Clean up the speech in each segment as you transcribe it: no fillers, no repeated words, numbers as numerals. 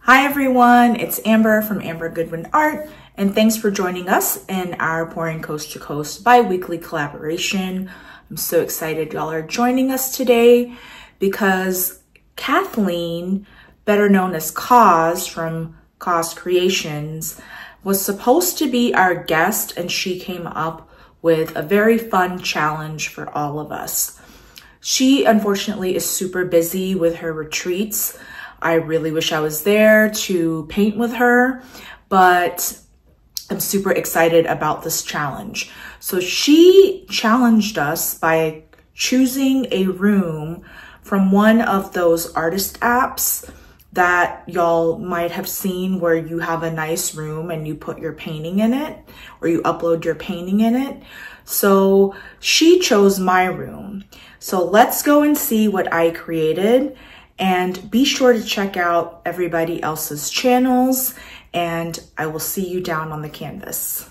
Hi everyone, it's Amber from Amber Goodwin Art, and thanks for joining us in our Pouring Coast to Coast bi-weekly collaboration. I'm so excited y'all are joining us today because Kathleen, better known as Cause from Cause Creations, was supposed to be our guest, and she came up with a very fun challenge for all of us. She unfortunately is super busy with her retreats. I really wish I was there to paint with her, but I'm super excited about this challenge. So she challenged us by choosing a room from one of those artist apps that y'all might have seen, where you have a nice room and you put your painting in it, or you upload your painting in it. So she chose my room. So let's go and see what I created. And be sure to check out everybody else's channels, and I will see you down on the canvas.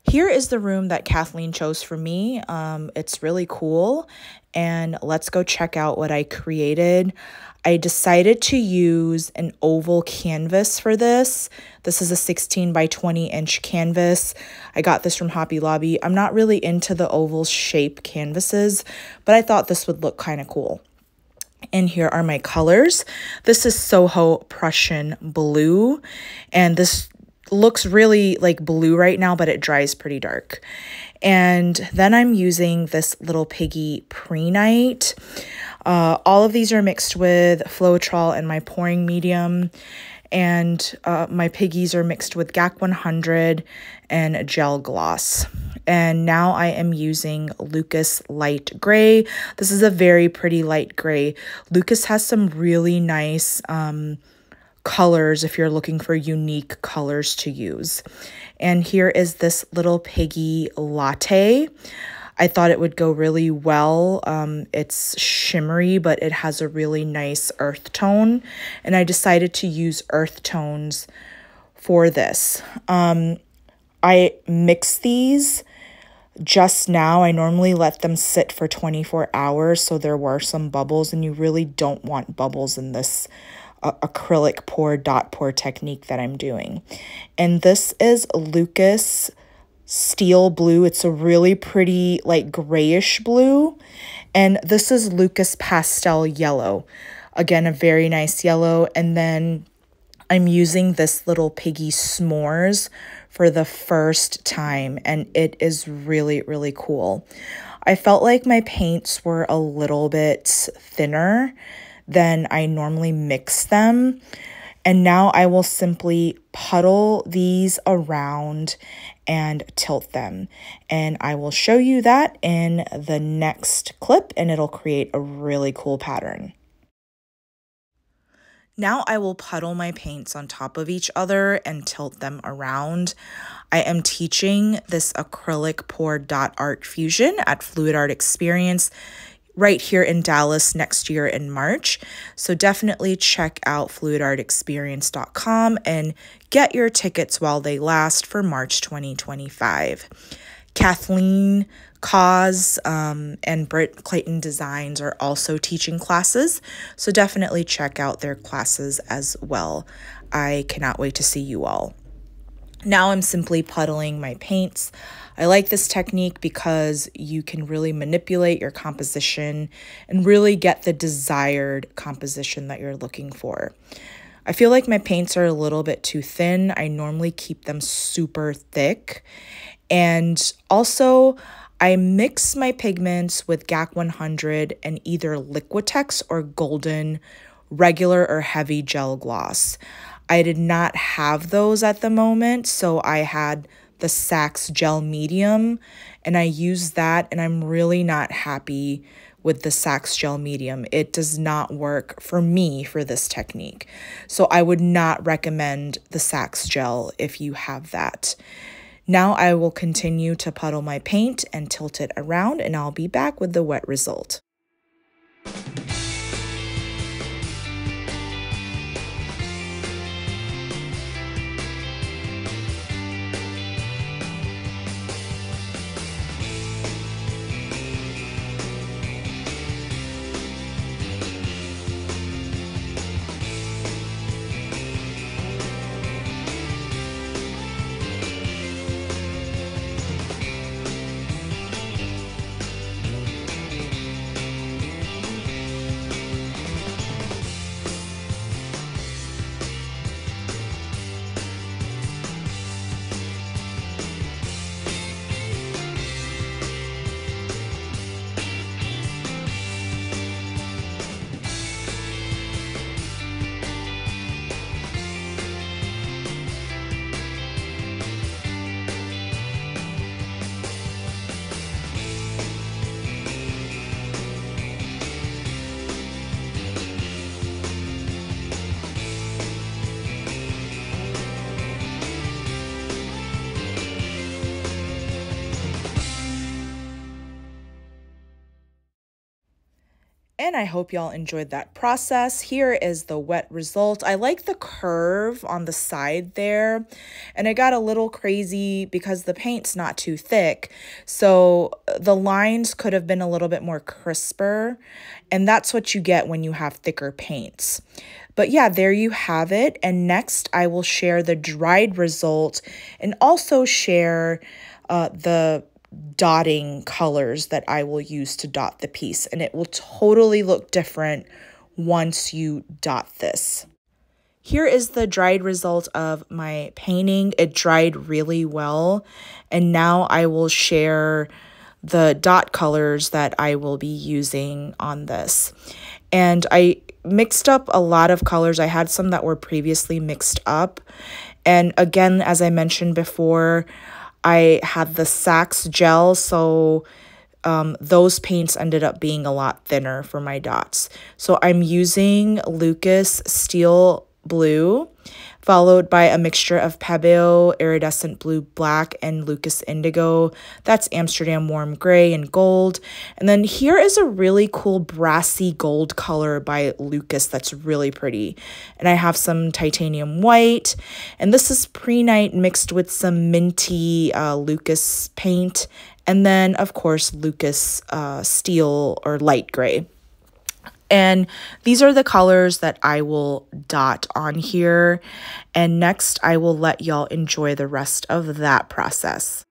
Here is the room that Kathleen chose for me. It's really cool, and let's go check out what I created. I decided to use an oval canvas for this. This is a 16 by 20 inch canvas. I got this from Hobby Lobby. I'm not really into the oval shape canvases, but I thought this would look kind of cool. And here are my colors. This is Soho Prussian blue, and this looks really like blue right now, but it dries pretty dark. And then I'm using this little piggy Prehnite. All of these are mixed with Floetrol and my pouring medium, and my piggies are mixed with GAC 100 and gel gloss. And now I am using Lukas light gray. This is a very pretty light gray. Lukas has some really nice colors if you're looking for unique colors to use. And here is this little piggy Latte. I thought it would go really well. It's shimmery, but it has a really nice earth tone. And I decided to use earth tones for this. I mix these just now. I normally let them sit for 24 hours, so there were some bubbles, and you really don't want bubbles in this acrylic pour dot pour technique that I'm doing. And this is Lukas steel blue. It's a really pretty like grayish blue. And this is Lukas pastel yellow. Again, a very nice yellow. And then I'm using this little piggy Smores for the first time, and it is really, really cool. I felt like my paints were a little bit thinner than I normally mix them. And now I will simply puddle these around and tilt them. And I will show you that in the next clip, and it'll create a really cool pattern. Now I will puddle my paints on top of each other and tilt them around. I am teaching this Acrylic Pour dot art fusion at Fluid Art Experience right here in Dallas next year in March. So definitely check out fluidartexperience.com and get your tickets while they last for March 2025. Kathleen, Cause, and Britt Clayton Designs are also teaching classes, so definitely check out their classes as well. I cannot wait to see you all. Now I'm simply puddling my paints. I like this technique because you can really manipulate your composition and really get the desired composition that you're looking for. I feel like my paints are a little bit too thin. I normally keep them super thick. And also, I mix my pigments with GAC 100 and either Liquitex or Golden regular or heavy gel gloss. I did not have those at the moment, so I had the Sax gel medium, and I used that, and I'm really not happy with the Sax gel medium. It does not work for me for this technique. So I would not recommend the Sax gel if you have that. Now I will continue to puddle my paint and tilt it around, and I'll be back with the wet result. And I hope y'all enjoyed that process. Here is the wet result. I like the curve on the side there, and it got a little crazy because the paint's not too thick. So the lines could have been a little bit more crisper, and that's what you get when you have thicker paints. But yeah, there you have it. And next I will share the dried result and also share the dotting colors that I will use to dot the piece, and it will totally look different once you dot this. Here is the dried result of my painting. It dried really well, and now I will share the dot colors that I will be using on this. And I mixed up a lot of colors. I had some that were previously mixed up, and again, as I mentioned before, I had the Sax gel, so those paints ended up being a lot thinner for my dots. So I'm using Lukas Steel Blue, followed by a mixture of Pebeo, Iridescent Blue Black, and Lukas Indigo. That's Amsterdam Warm Gray and Gold. And then here is a really cool brassy gold color by Lukas that's really pretty. And I have some Titanium White. And this is Prehnite mixed with some minty Lukas paint. And then, of course, Lukas Steel or Light Gray. And these are the colors that I will dot on here. And next, I will let y'all enjoy the rest of that process.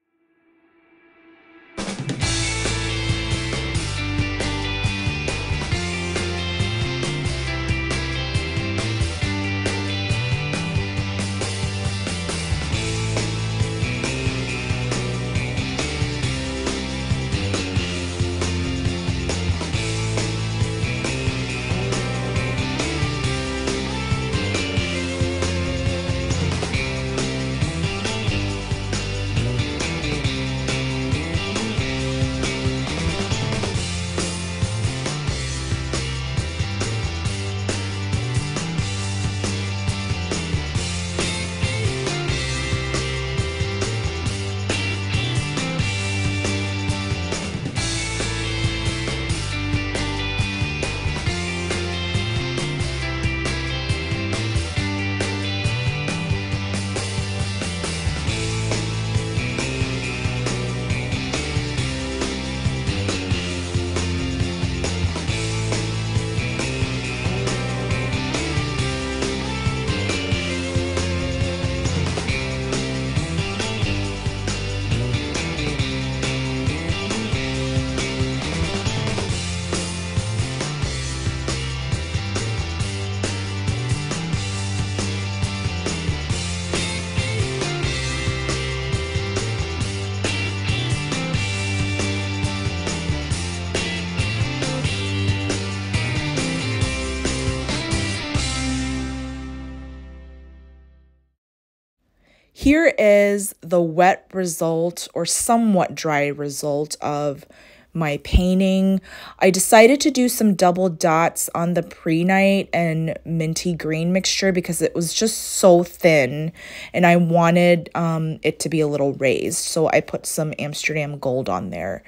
Here is the wet result or somewhat dry result of my painting. I decided to do some double dots on the Prehnite and minty green mixture because it was just so thin and I wanted it to be a little raised. So I put some Amsterdam gold on there.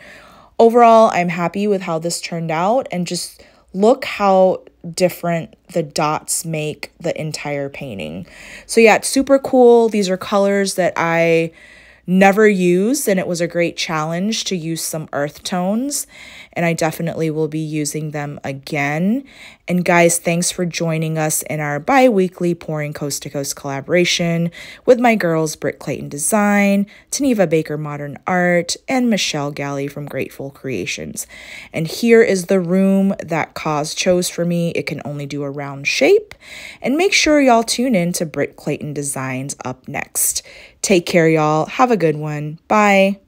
Overall, I'm happy with how this turned out, and just look how different the dots make the entire painting. So yeah, it's super cool. These are colors that I never used, and it was a great challenge to use some earth tones, and I definitely will be using them again. And guys, thanks for joining us in our bi-weekly Pouring Coast to Coast collaboration with my girls Britt Clayton Design, Taneva Baker Modern Art, and Michelle Galley from Grateful Creations. And here is the room that Kaz chose for me. It can only do a round shape. And make sure y'all tune in to Britt Clayton Designs up next. Take care, y'all. Have a good one. Bye.